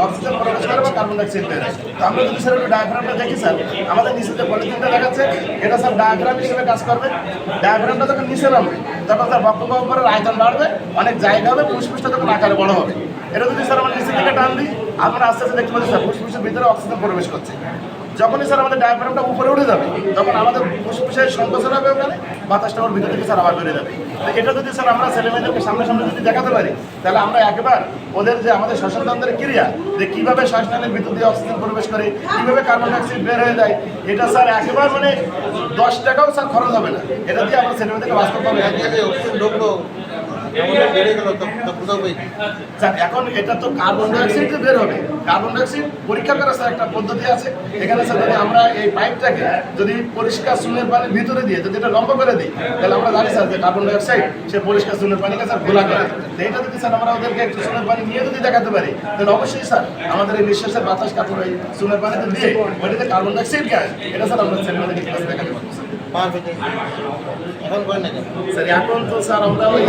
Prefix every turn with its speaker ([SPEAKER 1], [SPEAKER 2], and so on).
[SPEAKER 1] Oxygen প্রবেশ করে বা কার্বন ডাইঅক্সাইড বের হয়। তো আমরা যদি স্যার ডায়াগ্রামটা দেখি স্যার, আমাদের নিচে যে পলিথিনটা দেখাচ্ছে এটা স্যার ডায়াগ্রাম হিসেবে কাজ করবে। ডায়াগ্রামটা যখন নিচে নামবে তখন স্যার বক্ষগহ্বরের আয়তন বাড়বে, অনেক জায়গা হবে, ফুসফুসটা তখন আকারে বড় হবে। এটা যদি স্যার আমরা নিচের দিকে টান দিই, আমরা আস্তে আস্তে দেখতে পাচ্ছি স্যার ফুসফুসের ভিতরে অক্সিজেন প্রবেশ করছে। যখনই স্যার আমাদের ডায়াগ্রামটা উপরে উঠে যাবে তখন আমাদের ফুসফুসের সংকোচন হবে, ওখানে বাতাসটা ওর ভিতর থেকে স্যার আবার বেরিয়ে যাবে। তো এটা যদি স্যার আমরা ছেলেমেয়েদেরকে সামনে সামনে যদি দেখাতে পারি, তাহলে আমরা একবার ওদের যে আমাদের শ্বসনতন্ত্রের ক্রিয়া, যে কীভাবে শ্বাসনালীর ভিতর দিয়ে অক্সিজেন প্রবেশ করে, কীভাবে কার্বন ডাইঅক্সাইড বের হয়ে যায়, এটা স্যার একেবারে মানে 10 টাকাও স্যার খরচ হবে না। এটা দিয়ে আমরা ছেলেমেয়েদেরকে বাস্তবভাবে এখন এটা তো কার্বন ডাইঅক্সাইড বের হবে। কার্বন ডাইঅক্সাইড পরীক্ষা করার স্যার একটা পদ্ধতি আছে। এখানে স্যার যদি আমরা এই পাইপটাকে যদি পরিষ্কার চুনের পানির ভিতরে দিয়ে যদি এটা লম্বা করে দিই, তাহলে আমরা জানি স্যার যে কার্বন ডাইঅক্সাইড সে পরিষ্কার চুনের পানিকে স্যার ঘোলা করে। তো এটা যদি স্যার আমরা ওদেরকে একটু চুনের পানি নিয়ে যদি দেখাতে পারি, তাহলে অবশ্যই স্যার আমাদের এই নিঃশ্বাসের বাতাস কাপড় এই চুনের পানিতে দিয়ে ওইটাতে কার্বন ডাইঅক্সাইড গ্যাস, এটা স্যার আমরা ছেলেমেয়েদেরকে দেখাতে পারবো স্যার। এখন তো স্যার আমরা ওই